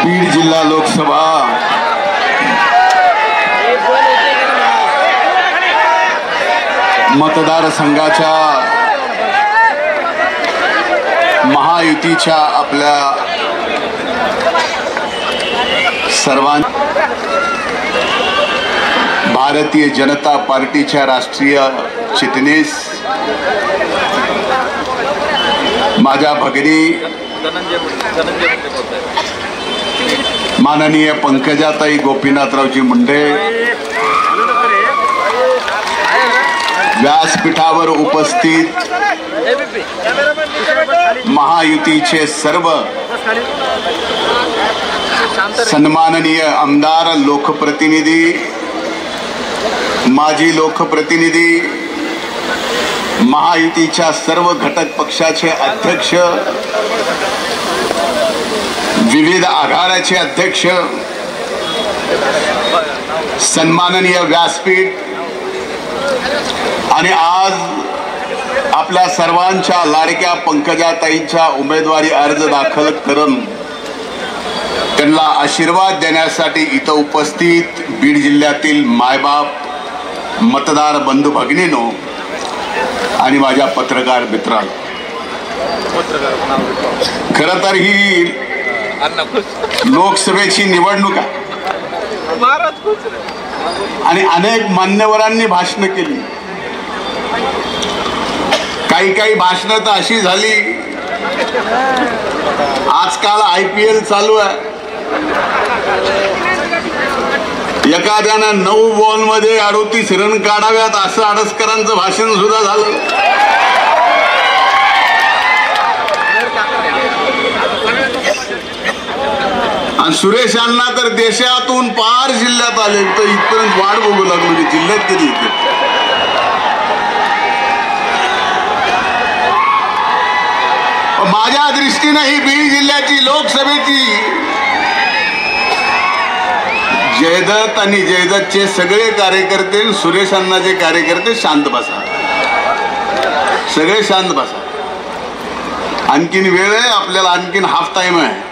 बीड जिल्हा लोकसभा मतदारसंघाच्या महायुतीच्या आपल्या भारतीय जनता पार्टीच्या राष्ट्रीय चिटणीस माझ्या भगिनी माननीय पंकजाताई गोपीनाथरावजी मुंडे, व्यासपीठावर उपस्थित महायुतीचे सर्व सन्माननीय आमदार, लोकप्रतिनिधी, माजी लोकप्रतिनिधी, महायुतीच्या सर्व घटक पक्षाचे अध्यक्ष, विविध आघाड्याचे अध्यक्ष, सन्माननीय व्यासपीठ आणि आज आपल्या सर्वांच्या लाडक्या पंकजाताईंच्या उमेदवारी अर्ज दाखल करून त्यांना आशीर्वाद देण्यासाठी इथं उपस्थित बीड जिल्ह्यातील मायबाप, मतदार बंधू भगिनींनो आणि माझ्या पत्रकार मित्रांनो, खरं तर ही लोकसभेची निवडणूक आहे आणि अनेक मान्यवरांनी भाषण केली. काही भाषणं तर अशी झाली, आजकाल IPL चालू आहे, एखाद्यानं 9 बॉलमध्ये 38 रन काढाव्यात असं आडसकरांचं भाषण सुद्धा झालं. आणि सुरेश अण्णा तर देशातून पार जिल्ह्यात आले, तर इथपर्यंत वाट बघू लागलो की जिल्ह्यात कधी येते. माझ्या दृष्टीने ही बीड जिल्ह्याची लोकसभेची जयदत्त आणि जयदत्तचे सगळे कार्यकर्ते, सुरेश अण्णाचे कार्यकर्ते शांत बसा, सगळे शांत बसा. आणखीन वेळ आहे, आपल्याला आणखीन हाफ टाइम आहे.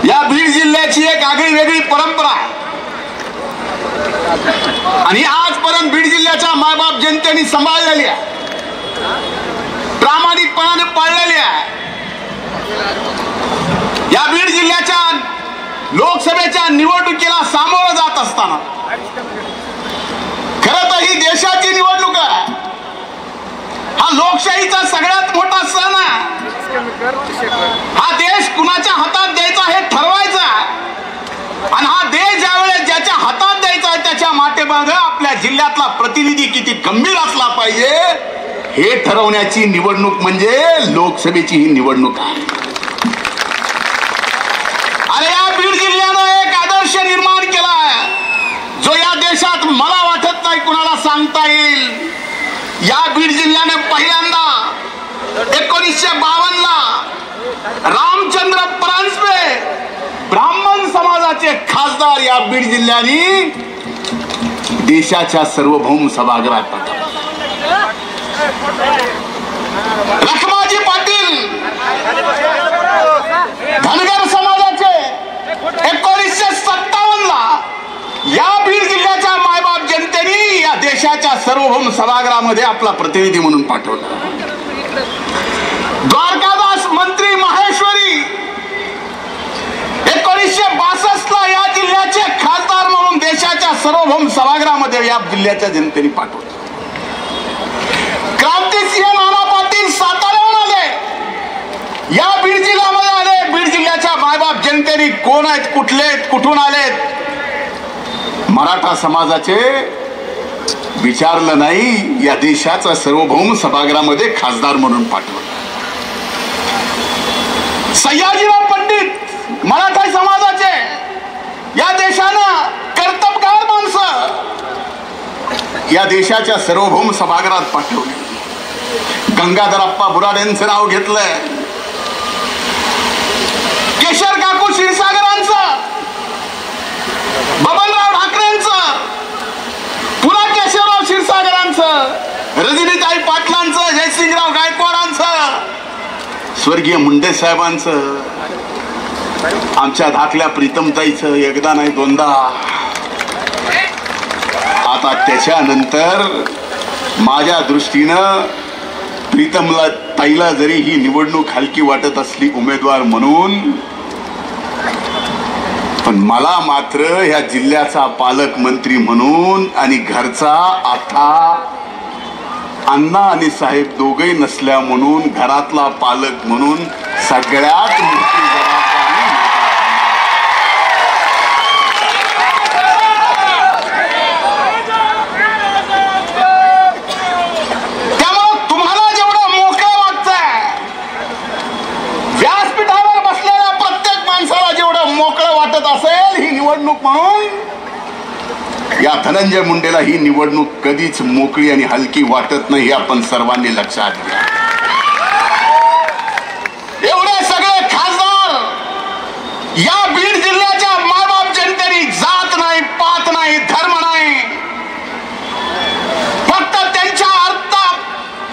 या बीड जिल्ह्याची एक आगळी वेगळी परंपरा आणि आजपर्यंत बीड जिल्ह्याच्या मायबाप जनतेने सांभाळलेली आहे, प्रामाणिकपणाने पाळलेली आहे. या बीड जिल्ह्याच्या लोकसभेच्या निवडणुकीला सामोरं जात असताना खरं तर ही देशाची निवडणूक आहे. हा लोकशाहीचा सगळ्यात मोठा सण आहे. हा देश कुणाच्या हातात द्यायचा हे ठरवायचा आणि हा देश ज्यावेळेस ज्याच्या हातात द्यायचा आहे त्याच्या माटेमागे आपल्या जिल्ह्यातला प्रतिनिधी किती गंभीर असला पाहिजे हे ठरवण्याची निवडणूक म्हणजे लोकसभेची ही निवडणूक आहे. अरे या बीड जिल्ह्यानं एक आदर्श निर्माण केला आहे जो या देशात मला वाटत नाही कुणाला सांगता येईल. या बीड जिल्ह्याने पहिल्यांदा 1952 ला रामचंद्र परांजपे ब्राह्मण समाजाचे खासदार या बीड जिल्ह्याने देशाच्या सार्वभौम सभागृहात पाठवले. लखमाजी पाटील धनगर समाजाचे 1957 ला या बीड जिल्ह्याच्या मायबाप जनतेने या देशाच्या सार्वभौम सभागृहामध्ये आपला प्रतिनिधी म्हणून पाठवला. द्वारकादास मंत्री माहेश्वरी 1962 ला या जिल्ह्याचे खासदार म्हणून देशाच्या सार्वभौम सभागृहामध्ये या जिल्ह्याच्या जनतेने पाठवले. क्रांतिसिंह नाना पाटील साताऱ्याहून आले, या बीड जिल्ह्यामध्ये आले. बीड जिल्ह्याच्या मायबाप जनतेने कोण आहेत, कुठले आहेत, कुठून आलेत, मराठा समाजाचे विचारलं नाही, या देशाचा सार्वभौम सभागृहामध्ये खासदार म्हणून पाठवलं. सयाजीराव पंडित मराठा समाजाचे या देशानं कर्तबगार माणसं या देशाच्या सार्वभौम सभागृहात पाठवले. गंगाधरप्पा बुराडेंचं नाव घेतलंय, केशर काकू क्षीरसागरांचं, बबनराव ठाकरेंचं, पुन्हा केशवराव क्षीरसागरांचं, रजनीताई पाटलांचं, जयसिंगराव गायकवाडांचं, स्वर्गीय मुंडे साहेबांचं, आमच्या धाकल्या प्रीतमताईचं एकदा नाही दोनदा, आता त्याच्यानंतर माझ्या दृष्टीनं प्रीतमला ताईला जरी ही निवडणूक हलकी वाटत असली उमेदवार म्हणून, पण मला मात्र ह्या जिल्ह्याचा पालकमंत्री म्हणून आणि घरचा आता अण्णा आणि साहेब दोघे नसल्या म्हणून घरातला पालक म्हणून सगळ्यात मोठी त्यामुळे तुम्हाला जेवढं मोकळं वाटतंय, व्यासपीठावर बसलेल्या प्रत्येक माणसाला जेवढं मोकळं वाटत असेल ही निवडणूक म्हणून, या धनंजय मुंडेला ही निवडणूक कधीच मोकळी आणि हलकी वाटत नाही, हे आपण सर्वांनी लक्षात घ्या. एवढे सगळे खासदार या बीड जिल्ह्याच्या मायबाप जनतेने जात नाही, पात नाही, धर्म नाही, फक्त त्यांच्या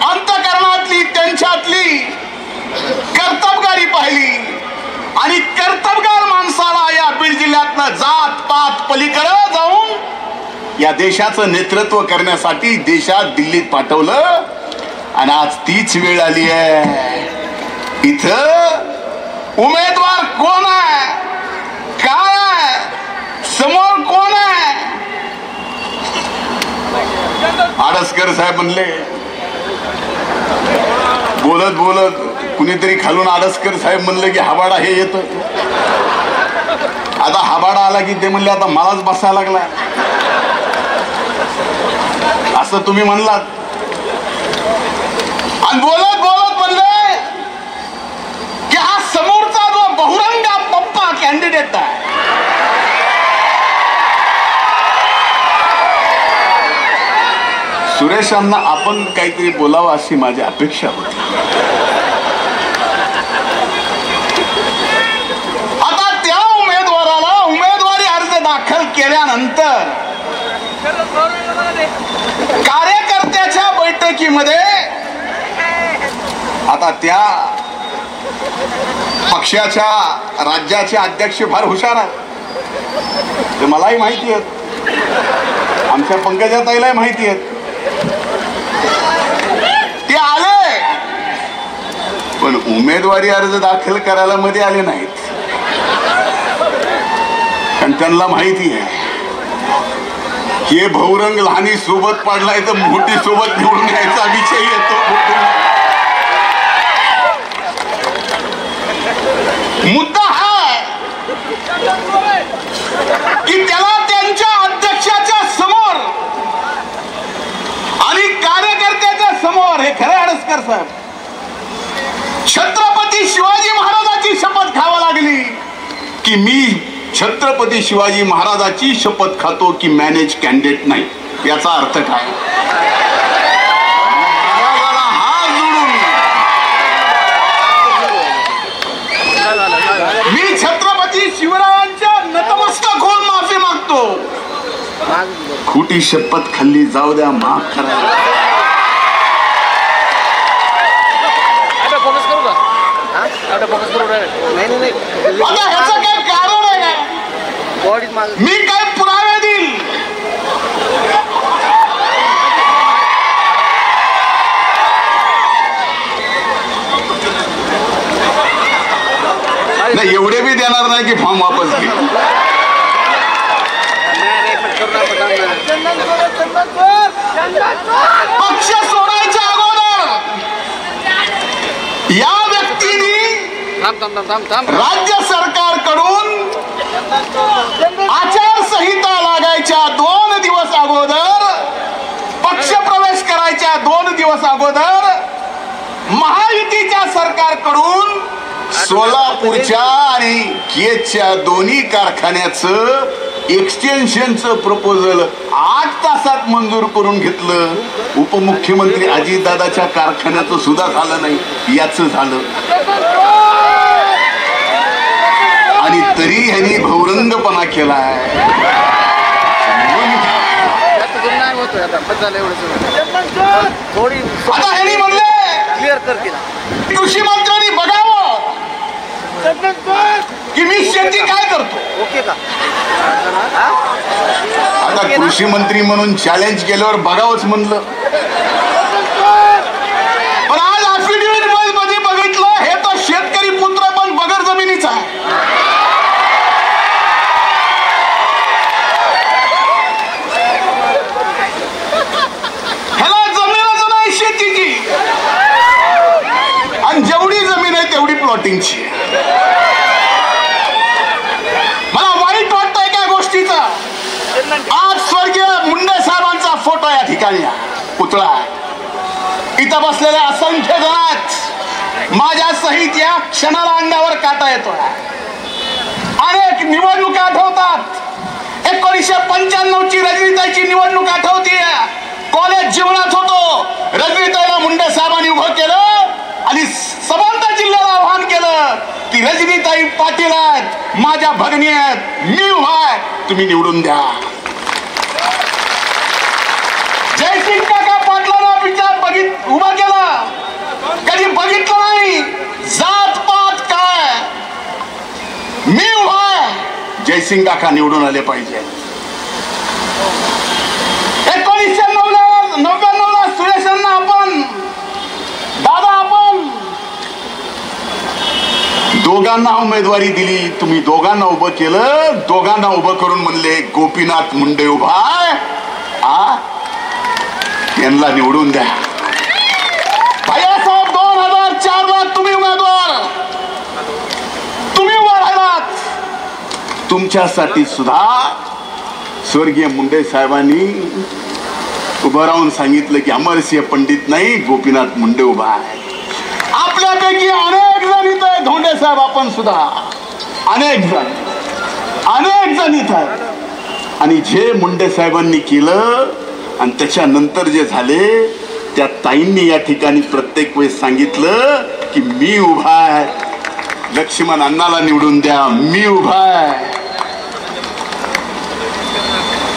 अंतःकरणातली त्यांच्यातली कर्तबगारी पाहिली आणि कर्तबगार माणसाला या बीड जिल्ह्यातनं जात पात पलीकडे जाऊन या देशाचं नेतृत्व करण्यासाठी देशात दिल्लीत पाठवलं. आणि आज तीच वेळ आली आहे. इथं उमेदवार कोण आहे, काय आहे, समोर कोण आहे? आडसकर साहेब म्हणले, बोलत बोलत कुणीतरी खालून आडसकर साहेब म्हणले की हबाडा हे येत. आता हबाडा आला की ते म्हणले आता मलाच बसायला लागला, असं तुम्ही म्हणलात. आणि बोलत बोलत म्हणले की हा समोरचा जो बहुरंगा पप्पा कॅन्डिडेट आहे, सुरेशांना आपण काहीतरी बोलावं अशी माझी अपेक्षा होती. आता त्या उमेदवाराला उमेदवारी अर्ज दाखल केल्यानंतर कार्यकर्त्याच्या बैठकीमध्ये आता त्या पक्षाच्या राज्याचे अध्यक्ष फार हुशार आहेत, ते मलाही माहिती आहेत, आमच्या पंकजाताईलाही माहिती आहेत. ते आले पण उमेदवारी अर्ज दाखल करायला मध्ये आले नाहीत, कारण त्यांना माहिती आहे हे बहुरंग लहानी सोबत पाडलाय तर मोठी सोबत निवडून यायचा विषय येतो. मुद्दा हा की त्याला त्यांच्या अध्यक्षाच्या समोर आणि कार्यकर्त्याच्या समोर, हे खरे आडसकर साहेब, छत्रपती शिवाजी महाराजाची शपथ खावा लागली की मी छत्रपती शिवाजी महाराजाची शपथ खातो की मॅनेज कॅन्डिडेट नाही. याचा अर्थ काय? महाराजाला हात जोडून मी छत्रपती शिवरायांच्या नतमस्तक होऊन माफी मागतो. खोटी शपथ खाल्ली, जाऊ द्या, माफ करा. आता ह्याचं काय कारण आहे का? मी काय पुरावे देईल? नाही, एवढे बी देणार नाही की फॉर्म वापस घे. पक्ष सोडायच्या अगोदर या व्यक्तीने राज्य सरकारकडून आचारसंहिता लागायच्या 2 दिवस अगोदर, पक्ष प्रवेश करायच्या 2 दिवस अगोदर महायुतीच्या सरकारकडून सोलापूरच्या आणि केजच्या दोन्ही कारखान्याचं एक्सटेन्शनचं प्रपोजल 8 तासात मंजूर करून घेतलं. उपमुख्यमंत्री अजितदादाच्या कारखान्याचं सुद्धा झालं नाही, याचं झालं. आणि तरी ह्यांनी बहुरंगपणा केलाय. आता ह्यांनी म्हणले कृषी मंत्र्यांनी बघावं की मी शेती काय करतो. ओके का? आता कृषी मंत्री म्हणून चॅलेंज केल्यावर बघावंच म्हणलं. पण आज अफिडेव्हिट मध्ये बघितलं हे तर शेतकरी पुत्र पण बगर जमिनीचा आहे. ह्याला जमीनच नाही शेतीची, आणि जेवढी जमीन आहे तेवढी प्लॉटिंगची. मला वाईट वाटतंय काय गोष्टीचा. आज स्वर्गीय मुंडे साहेबांचा फोटो या ठिकाणी पुतळा इथं बसलेल्या असंख्य जणात माझ्या सहित या क्षणाला अंगावर काटा येतो. अनेक निवडणुका आठवतात. 1995 ची रजनीताईची निवडणूक आठवते. कॉलेज जीवनात होतो. रजनीताईला मुंडे साहेबांनी उभं केलं आणि सबंध जिल्ह्याला आव्हान केलं की रजनीताई पाटील आहेत, माझ्या भगिनी आहेत, मी उभा आहे, तुम्ही निवडून द्या. जयसिंग काका पाटलांना विचार उभं केलं. कधी बघितलं नाही जात पात काय. मी उभा आहे, जयसिंग काका निवडून आले पाहिजे. 1999 सुरेशांना आपण दोघांना उमेदवारी दिली. तुम्ही दोघांना उभं केलं. दोघांना उभं करून म्हणले गोपीनाथ मुंडे उभा यांना निवडून द्या. भैयासाहेब 2004 ला तुम्ही उमेदवार, तुम्ही उभा राहिलात. तुमच्यासाठी सुद्धा स्वर्गीय मुंडे साहेबांनी उभं राहून सांगितलं की अमरसिंह पंडित नाही, गोपीनाथ मुंडे उभा आहे. आपल्यापैकी अनेक जण इथं आहे. धोंडे साहेब आपण सुद्धा अनेक जण इथं आहेत. आणि जे मुंडे साहेबांनी केलं आणि त्याच्यानंतर जे झाले त्या ताईंनी या ठिकाणी प्रत्येक वेळेस सांगितलं की मी उभा आहे, लक्ष्मण अण्णाला निवडून द्या, मी उभा आहे,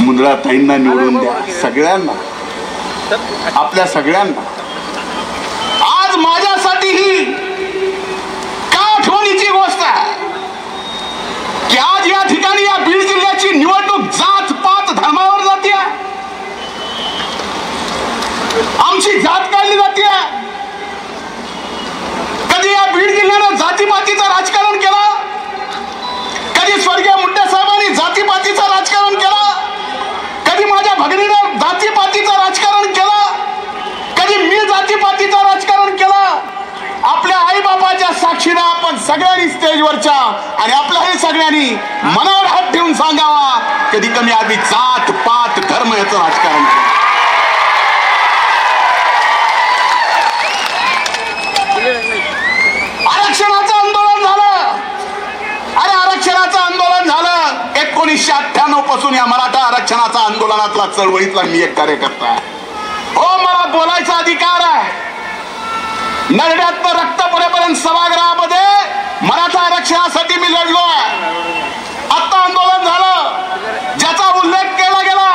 मुंद्रा ताईंना निवडून द्या. सगळ्यांना, आपल्या सगळ्यांना. आज माझ्यासाठी ही का आठवणीची गोष्ट आहे की आज या ठिकाणी या बीड जिल्ह्याची निवडणूक जात पात धर्मावर जाते. आमची जात काढली जाते. कधी या बीड जिल्ह्यानं जातीपातीचं राजकारण केलं, कधी स्वर्गीय मुंडे साहेबांनी जातीपातीचं राजकारण केलं, कधी माझ्या भगिनीनं जातीपातीचं राजकारण केलं, कधी मी जातीपातीचं राजकारण केलं. आपल्या आई बापाच्या साक्षीनं आपण सगळ्यांनी स्टेजवरच्या आणि आपल्याही सगळ्यांनी मनावर हात ठेवून सांगावा कधी कमी आम्ही जात पात धर्म याचं राजकारण केलं. आरक्षणाचं आंदोलन झालं. अरे आरक्षणाचं आंदोलन झालं 1998 पासून. या मराठा आरक्षणाचा आंदोलनातला चळवळीतला मी एक कार्यकर्ता आहे. हो, मला बोलायचा अधिकार आहे. नरड्यात रक्त पडेपर्यंत सभागृहामध्ये मराठा आरक्षणासाठी मी लढलो आहे. आता आंदोलन झालं ज्याचा उल्लेख केला गेला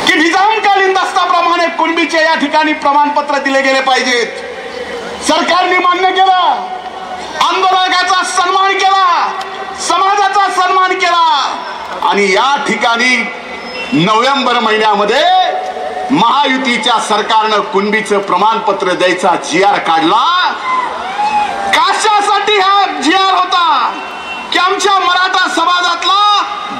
की निजामकालीन दस्ताप्रमाणे कुणबीचे या ठिकाणी प्रमाणपत्र दिले गेले पाहिजेत. सरकारने मान्य केलं. आंदोलकाचा सन्मान केला, समाजाचा सन्मान केला. आणि या ठिकाणी नोव्हेंबर महिन्यामध्ये महायुतीच्या सरकारनं कुणबीचं प्रमाणपत्र द्यायचा GR काढला. कशासाठी हा GR होता की आमच्या मराठा समाजातला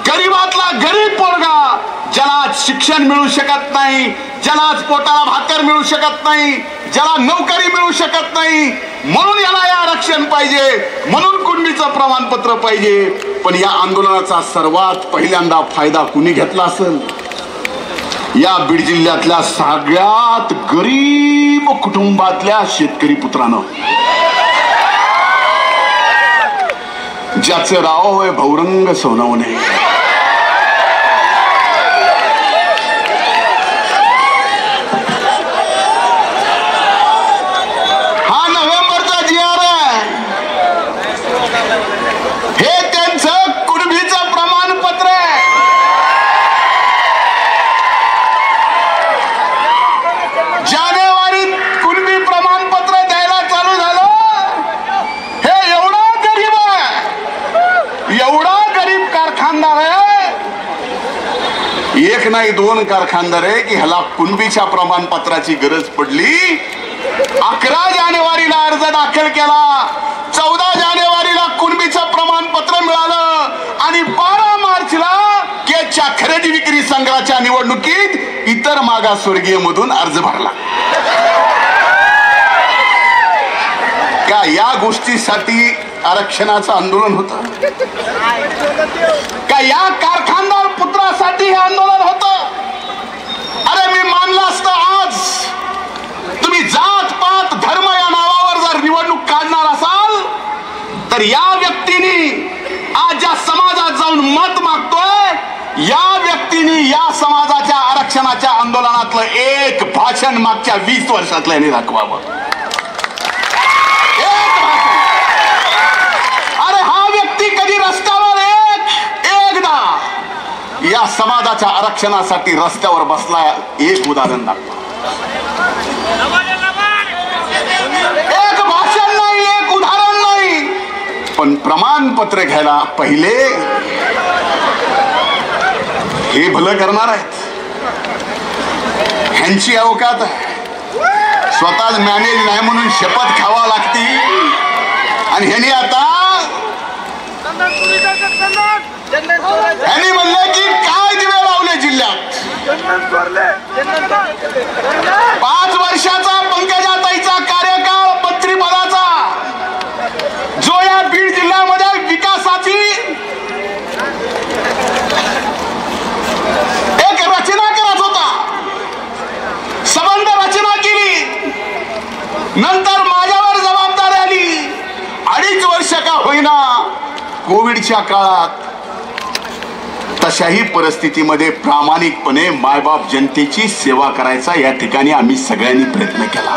गरीबातला गरीब पोरगा ज्याला शिक्षण मिळू शकत नाही, ज्याला पोटाला भाकर मिळू शकत नाही, ज्याला नोकरी मिळू शकत नाही, म्हणून याला या आरक्षण पाहिजे, म्हणून कुणबीचं प्रमाणपत्र पाहिजे. पण या आंदोलनाचा सर्वात पहिल्यांदा फायदा कुणी घेतला असेल? या बीड जिल्ह्यातल्या सगळ्यात गरीब कुटुंबातल्या शेतकरी पुत्रानं, ज्याचं राव आहे भौरंग सोनवणे. हा नोव्हेंबरचा GR आहे. हे त्यांचं कुणबीचं प्रमाणपत्र आहे. जानेवारीत कुणबी प्रमाणपत्र द्यायला चालू झालं काही 2 कारखानदार आहे की ह्याला कुणबीच्या प्रमाणपत्राची गरज पडली. 11 जानेवारीला अर्ज दाखल केला, 14 जानेवारीला कुणबीचं प्रमाणपत्र मिळालं आणि 12 मार्चला केजच्या खरेदी विक्री संघाच्या निवडणुकीत इतर मागासवर्गीय मधून अर्ज भरला. का या गोष्टीसाठी आरक्षणाचं आंदोलन होतं? का या कारखानदार पुत्रासाठी हे आंदोलन होतं? अरे मी मानलं असतं आज तुम्ही जात पात धर्म या नावावर जर निवडणूक काढणार असाल तर या व्यक्तीने आज ज्या समाजात जाऊन मत मागतोय या व्यक्तीने या समाजाच्या आरक्षणाच्या आंदोलनातलं एक भाषण मागच्या 20 वर्षातलं यांनी दाखवावं. अरे हा व्यक्ती कधी रस्त्यावर एकदा या समाजाच्या आरक्षणासाठी रस्त्यावर बसला, एक उदाहरण दाखवा. एक भाषण नाही, एक उदाहरण नाही, पण प्रमाणपत्र घ्यायला पहिले हे भलं करणार आहेत. ह्यांची अवकात आहे, स्वतःच मॅनेज नाही म्हणून शपथ खावा लागती आणि ह्यांनी आता ह्यांनी म्हणलं की काय दिवे लावले जिल्ह्यात. 5 वर्षाचा पंकजाताईचा कार्यकाळ मंत्रिपदाचा जो या बीड जिल्ह्यामध्ये विकासाची एक रचना करत होता, संबंध रचना केली, नंतर माझ्यावर जबाबदारी आली. 2.5 वर्ष का होईना कोविडच्या काळात तशाही परिस्थितीमध्ये प्रामाणिकपणे मायबाप जनतेची सेवा करायचा या ठिकाणी आम्ही सगळ्यांनी प्रयत्न केला.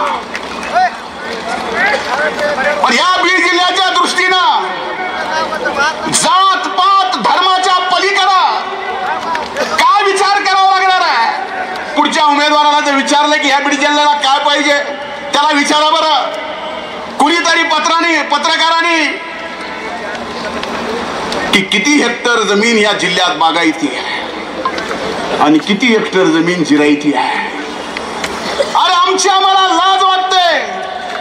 पण या बीड जिल्ह्याच्या दृष्टीनं जात पात धर्माच्या पलीकडे काय विचार करावा लागणार आहे? पुढच्या उमेदवाराला जर विचारलं की या बीड जिल्ह्याला काय पाहिजे त्याला विचारा बरं. कुणीतरी पत्रकारांनी की किती हेक्टर जमीन या जिल्ह्यात बागायती आहे आणि किती हेक्टर जमीन जिरायती आहे. अरे आम्हाला लाज वाटते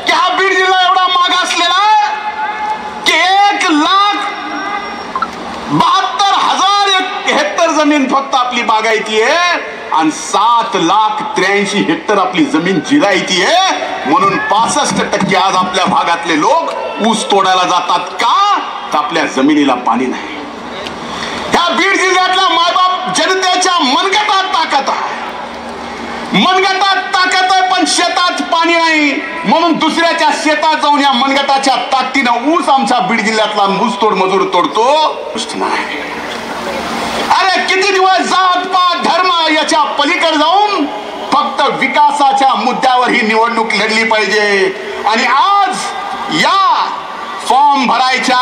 की हा बीड जिल्हा एवढा मागासलेला की 1,72,000 हेक्टर जमीन फक्त आपली बागायती आहे आणि 7,83,000 हेक्टर आपली जमीन जिरायती आहे. म्हणून 65% आज आपल्या भागातले लोक ऊस तोडायला जातात का? तर आपल्या जमिनीला पाणी नाही. ह्या बीड जिल्ह्यातल्या मायबाप जनतेच्या मनगटात ताकद आहे, मनगटात ताकद आहे, पण शेतात पाणी नाही. म्हणून दुसऱ्याच्या शेतात जाऊन या मनगटाच्या ताकदीनं ऊस आमच्या बीड जिल्ह्यातला ऊसतोड मजूर तोडतो. नाही. अरे किती दिवस जात पात धर्म याच्या पलीकडे जाऊन फक्त विकासाच्या मुद्द्यावर ही निवडणूक लढली पाहिजे. आणि आज या फॉर्म भरायच्या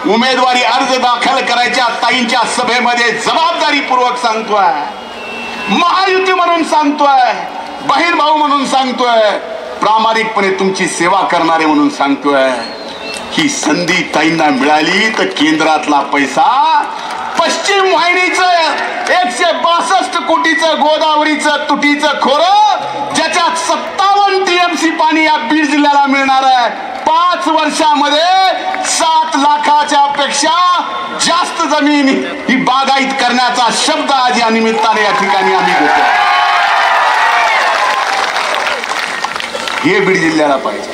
उमेदवारी अर्ज दाखल करायच्या ताईंच्या सभेमध्ये जबाबदारीपूर्वक सांगतोय, महायुती म्हणून सांगतोय, बहीण भाऊ म्हणून सांगतोय, प्रामाणिकपणे तुमची सेवा करणारे म्हणून सांगतोय. ही संधी ताईंना मिळाली तर केंद्रातला पैसा पश्चिम वाहिनीचं 162 कोटीचं गोदावरीचं तुटीचं खोरं ज्याच्यात 57 TMC पाणी या बीड जिल्ह्याला मिळणार आहे. 5 वर्षामध्ये 7 लाखाच्या पेक्षा जास्त जमीन ही बागायत करण्याचा शब्द आज या निमित्ताने या ठिकाणी आम्ही घेतो. हे बीड जिल्ह्याला पाहिजे.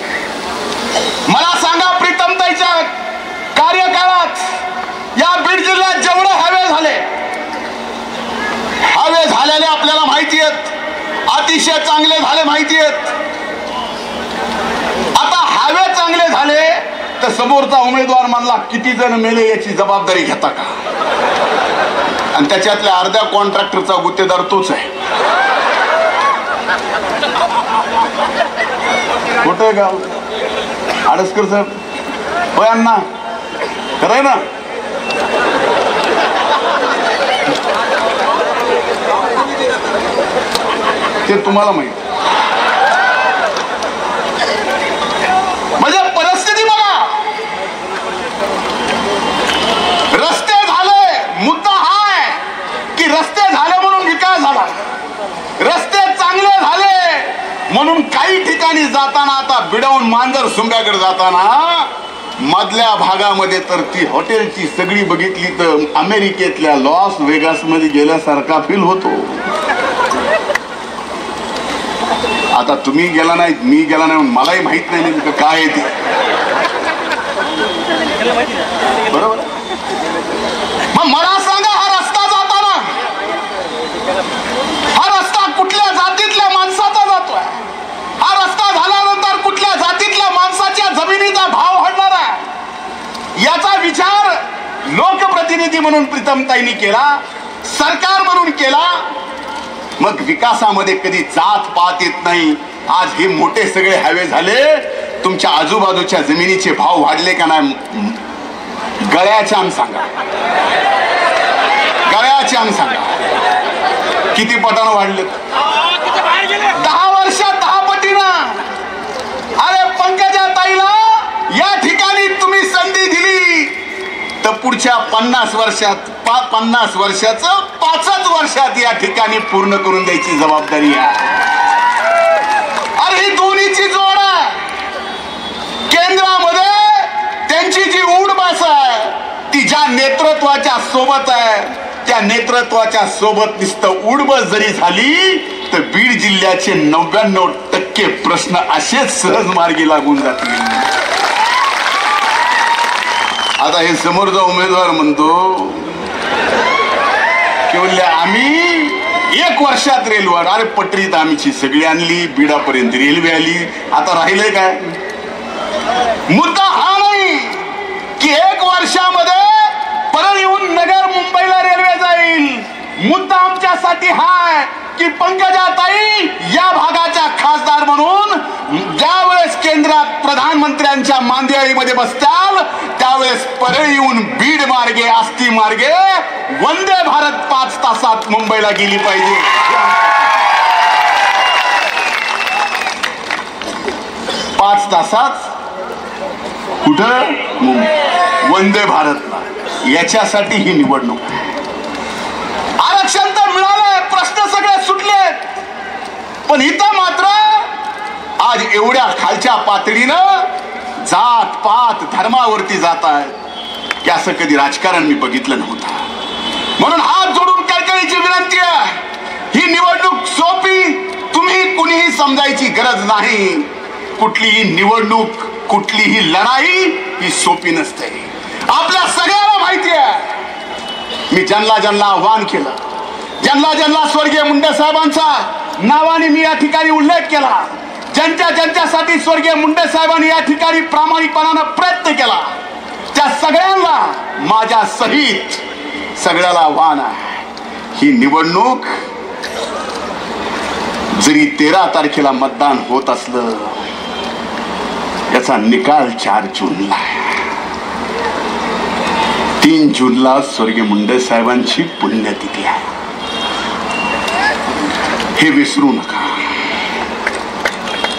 मला सांगा प्रीतमताईच्या कार्यकाळात या बीड जिल्ह्यात जेवढे हवे झालेले आपल्याला माहिती आहेत, अतिशय चांगले झाले माहिती आहेत. आता हवे चांगले झाले तर समोरचा उमेदवार म्हणला किती जण मेले याची जबाबदारी घेता का? आणि त्याच्यातल्या अर्ध्या कॉन्ट्रॅक्टरचा गुत्तेदार तोच आहे. कुठे गाव आडसकर साहेब? होय अण्णा, खरंय ना? ते तुम्हाला माहित. म्हणजे परिस्थिती बघा. रस्ते झाले, मुद्दा हा आहे की रस्ते झाले म्हणून विकास झाला. बिडावून मांजर सुंगाकडे जाताना मधल्या भागामध्ये तर ती हॉटेलची सगळी बघितली तर अमेरिकेतल्या लॉस वेगास मध्ये गेल्यासारखा फील होतो. आता तुम्ही गेला नाही, मी गेला नाही, मलाही माहित नाही नेमकं काय आहे ते. बरोबर. मग मला सांगा, हा रस्ता जाताना हा रस्ता कुठल्या जातीतल्या माणसाचा जातोय? हा रस्ता झाल्यानंतर कुठल्या जातीतल्या माणसाच्या जमिनीचा भाव वाढणार आहे? याचा विचार लोकप्रतिनिधी म्हणून प्रीतमताईंनी केला, सरकार म्हणून केला. मग विकासामध्ये कधी जात पात येत नाही. आज हे मोठे सगळे हायवे झाले, तुमच्या आजूबाजूच्या जमिनीचे भाव वाढले का नाही? गळ्याच्या अंग सांगा, गळ्याच्या अंग सांगा किती पटानं वाढले? 10 वर्षात 10 पटीनं. अरे पंकजाताईला या ठिकाणी तुम्ही संधी दिली तर पुढच्या 50 वर्षात 50 वर्षाचं 5च वर्षात या ठिकाणी पूर्ण करून द्यायची जबाबदारी आहे. अरे ही दोन्हीची जोड आहे. केंद्रामध्ये त्यांची जी उडबास आहे ती ज्या नेतृत्वाच्या सोबत आहे, त्या नेतृत्वाच्या सोबत नुसतं उडबस जरी झाली तर बीड जिल्ह्याचे 99% प्रश्न असेच सहज मार्गी लागून जातील. आता हे समोरचा उमेदवार म्हणतो की म्हणले आम्ही 1 वर्षात रेल्वे, अरे पटरीत आमची सगळी आणली, बीडापर्यंत रेल्वे आली, आता राहिलंय काय? मुद्दा हा नाही की 1 वर्षामध्ये परळीहून नगर मुंबईला रेल्वे जाईल. मुद्दा आमच्यासाठी हा की पंकजाताई या भागाच्या खासदार म्हणून ज्या वेळेस केंद्रात प्रधानमंत्र्यांच्या मांदियाळीमध्ये बसताल त्यावेळेस परळीहून बीड मार्गे, आष्टी मार्गे वंदे भारत 5 तासात मुंबईला गेली पाहिजे. 5 तासात कुठं? मुंबई. वंदे भारतला. याच्यासाठी ही निवडणूक. आरक्षण तर मिळालंय, प्रश्न सगळे सुटलेत, पण इथं मात्र आज एवढ्या खालच्या पातळीनं जात पात धर्मावरती जात आहे की असं कधी राजकारण मी बघितलं नव्हतं. म्हणून हात जोडून कळकळीची विनंती आहे, ही निवडणूक सोपी तुम्ही कुणीही समजायची गरज नाही. कुठलीही निवडणूक, कुठलीही लढाई ही सोपी नसते. आपल्या सगळ्यांना माहिती आहे. मी ज्यांना आव्हान केलं, ज्यांना स्वर्गीय मुंडे साहेबांचा नावाने मी या ठिकाणी उल्लेख केला, ज्यांच्यासाठी स्वर्गीय मुंडे साहेबांनी या ठिकाणी प्रामाणिकपणानं प्रयत्न केला, त्या सगळ्यांना माझ्या सहित सगळ्याला आव्हान आहे. ही निवडणूक जरी 13 तारखेला मतदान होत असलं, याचा निकाल 4 जूनला आहे. 3 जूनला स्वर्गीय मुंडे साहेबांची पुण्यतिथी आहे. हे विसरू नका,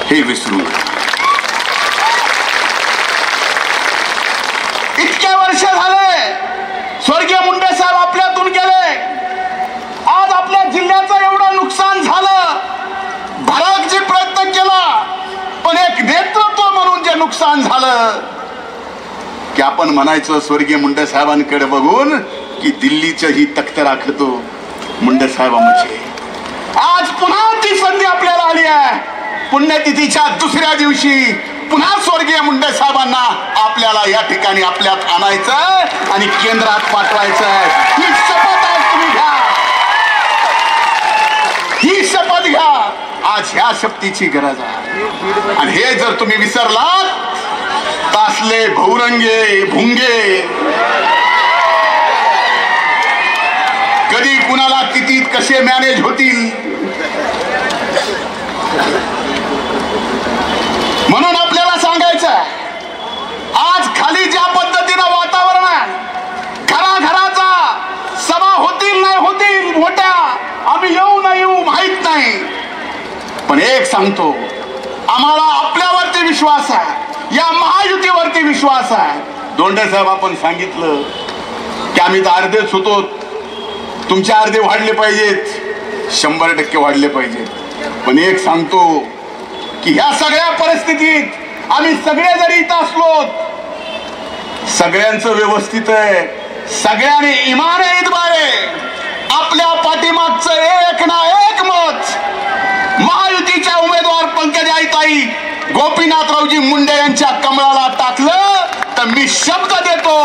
हे विसरू नका. इतके वर्ष झाले स्वर्गीय मुंडे साहेब आपल्यातून गेले. आज आपल्या जिल्ह्याचं एवढं नुकसान झालं, भरागची प्रयत्न केला, पण एक नेतृत्व म्हणून जे नुकसान झालं की आपण म्हणायचं स्वर्गीय मुंडे साहेबांकडे बघून की दिल्लीचं ही तख्त राखतो मुंडे साहेबांचे. आज पुन्हा ती संधी आपल्याला आली आहे. पुण्यतिथीच्या दुसऱ्या दिवशी पुन्हा स्वर्गीय मुंडे साहेबांना आपल्याला या ठिकाणी आपल्यात आणायचं आणि केंद्रात पाठवायचं. ही शपथ आज तुम्ही घ्या, ही शपथ घ्या. आज ह्या शक्तीची गरज आहे. आणि हे जर तुम्ही विसरलात तासले भौरंगे भुंगे कधी कुणाला किती कसे मॅनेज होतील. म्हणून आपल्याला सांगायचं आज खाली ज्या पद्धतीनं वातावरण आहे, घराघराचा सभा होतील नाही होतील मोठ्या, आम्ही येऊ नाही येऊ माहित नाही, पण एक सांगतो, आम्हाला आपल्यावरती विश्वास आहे, या महायुतीवरती विश्वास आहे. दोंडे साहेब आपण सांगितलं की आम्ही तर अर्धेच होतो, तुमचे अर्धे वाढले पाहिजेत, 100% वाढले पाहिजेत. पण एक सांगतो की ह्या सगळ्या परिस्थितीत आम्ही सगळे जरी इथं असलो, सगळ्यांचं व्यवस्थित आहे, सगळ्यांनी इमान इतबारे आपल्या पाठीमागचं एक ना एक मत महायुतीच्या उमेदवार पंकजाताई गोपीनाथरावजी मुंडे यांच्या कमळाला टाकलं तर मी शब्द देतो,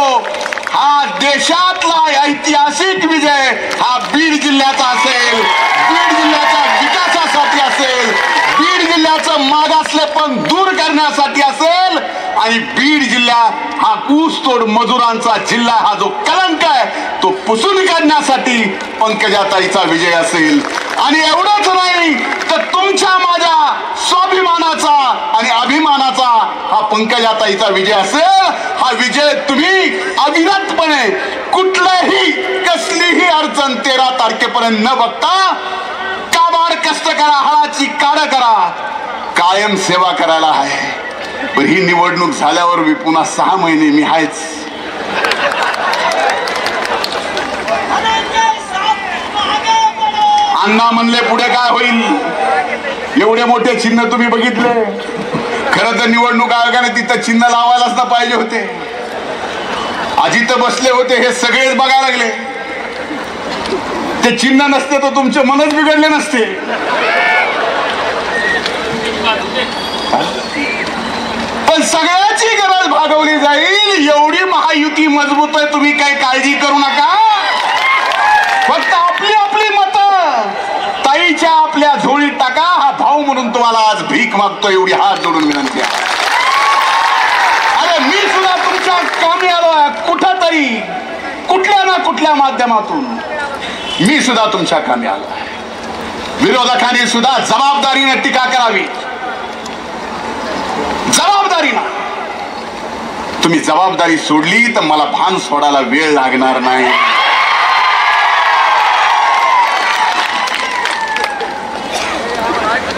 हा देशातला ऐतिहासिक विजय हा बीड जिल्ह्याचा असेल, बीड जिल्ह्याच्या विकासासाठी असेल, बीड जिल्ह्याचं मागासलेपण दूर करण्यासाठी असेल आणि बीड जिल्हा हा ऊसतोड मजुरांचा जिल्हा हा जो कलंक आहे तो पुसून काढण्यासाठी पंकजाताईचा विजय असेल. आणि एवढंच नाही तर तुमच्या माझ्या स्वाभिमानाचा आणि अभिमानाचा हा पंकजाताईचा विजय असेल. हा विजय तुम्ही अविरतपणे कुठल्याही कसलीही अडचण 13 तारखेपर्यंत न बघता काबाड कष्ट करा, हळाची काढ करा, कायम सेवा करायला आहे. पण ही निवडणूक झाल्यावर मी पुन्हा 6 महिने मी आहेच. अण्णा म्हणले पुढे काय होईल, एवढे मोठे चिन्ह तुम्ही बघितले. खरं तर निवडणूक आयोगाने तिथं चिन्ह लावायलाच ना पाहिजे होते. अजित बसले होते हे सगळेच बघायला लागले. ते चिन्ह नसते तर तुमचे मनच बिघडले नसते. पण सगळ्याची गरज भागवली जाईल एवढी महायुती मजबूत आहे. तुम्ही काही काळजी करू नका. फक्त आपली आपली मतं ताईच्या आपल्या झोळीत टाका. हा भाऊ म्हणून तुम्हाला आज भीक मागतो, एवढी हात जोडून विनंती आहे. अरे मी सुद्धा तुमच्या कामी आलोय, कुठंतरी कुठल्या ना कुठल्या माध्यमातून मी सुद्धा तुमच्या कामी आलोय. विरोधकांनी सुद्धा जबाबदारीने टीका करावी. जबाबदारीनं तुम्ही जबाबदारी सोडली तर मला भान सोडायला वेळ लागणार नाही.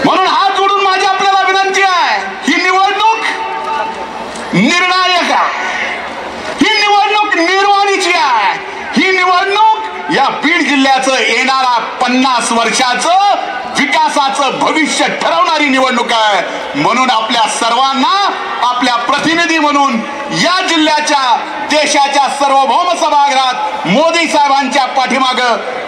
म्हणून हात जोडून माझी आपल्याला विनंती आहे, ही निवडणूक निर्णायक आहे, ही निवडणूक निर्वाणीची आहे, ही निवडणूक या बीड जिल्ह्याचं येणारा 50 वर्षाचं विकासाचं भविष्य ठरवणारी निवडणूक आहे. म्हणून आपल्या सर्वांना आपल्या प्रतिनिधी म्हणून या जिल्ह्याच्या देशाच्या सार्वभौम सभागृहात मोदी साहेबांच्या पाठीमाग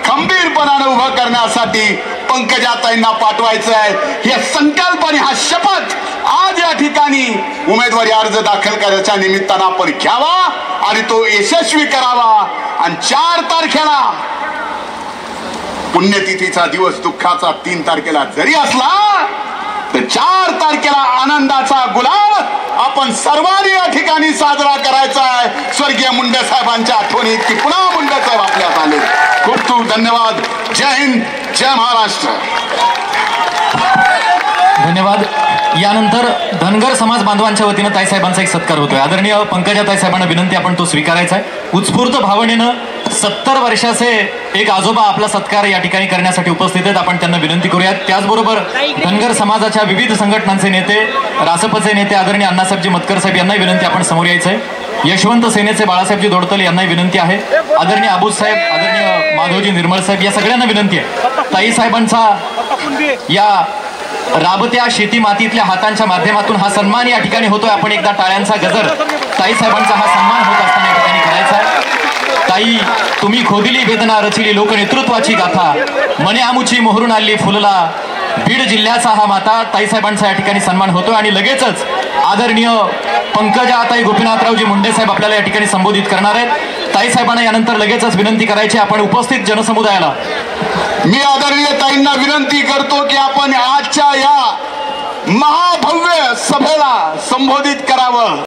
खंबीरपणाने उभं करण्यासाठी पंकजाताईंना पाठवायचं आहे. हे संकल्प आणि हा शपथ आज या ठिकाणी उमेदवारी अर्ज दाखल करायच्या निमित्तानं आपण घ्यावा आणि तो यशस्वी करावा. आणि 4 तारखेला पुण्यतिथीचा दिवस दुःखाचा 3 तारखेला जरी असला तर 4 तारखेला आनंदाचा गुलाल आपण सर्वांनी या ठिकाणी साजरा करायचा आहे. स्वर्गीय मुंडे साहेबांच्या आठवणीत की पुन्हा मुंडे साहेब आपल्यात आले. खूप खूप धन्यवाद. जय हिंद, जय महाराष्ट्र. धन्यवाद. यानंतर धनगर समाज बांधवांच्या वतीनं ताईसाहेबांचा एक सत्कार होतोय. आदरणीय पंकजाताई साहेबांना विनंती आपण तो स्वीकारायचा आहे. उत्स्फूर्त भावनेनं 70 वर्षाचे एक आजोबा आपला सत्कार या ठिकाणी करण्यासाठी उपस्थित आहेत. आपण त्यांना विनंती करूयात. त्याचबरोबर धनगर समाजाच्या विविध संघटनांचे नेते, रासपचे नेते आदरणीय अण्णासाहेबजी मतकर साहेब यांनाही विनंती आपण समोर यायचं आहे. यशवंत सेनेचे बाळासाहेबजी दोडतल यांनाही विनंती आहे. आदरणीय आबूज साहेब, आदरणीय माधवजी निर्मळ साहेब या सगळ्यांना विनंती आहे. ताईसाहेबांचा या राबत्या शेती मातीतल्या हातांच्या माध्यमातून हा सन्मान या ठिकाणी होतोय. आपण एकदा टाळ्यांचा गजर ताईसाहेबांचा हा सन्मान होत असताना या ठिकाणी करायचा आहे. ताई, तुम्ही खोदिली वेदना, रचिली लोकनेतृत्वाची गाथा, मने आमुची मोहरून आली फुलला. बीड जिल्ह्याचा हा माता ताईसाहेबांचा या ठिकाणी सन्मान होतोय. आणि लगेचच आदरणीय पंकजाताई गोपीनाथरावजी मुंडे साहेब आपल्याला या ठिकाणी संबोधित करणार आहेत. ताईसाहेबांना यानंतर लगेचच विनंती करायची आपण उपस्थित जनसमुदायाला. मी आदरणीय ताईंना विनंती करतो की आपण आजच्या या महाभव्य सभेला संबोधित करावं.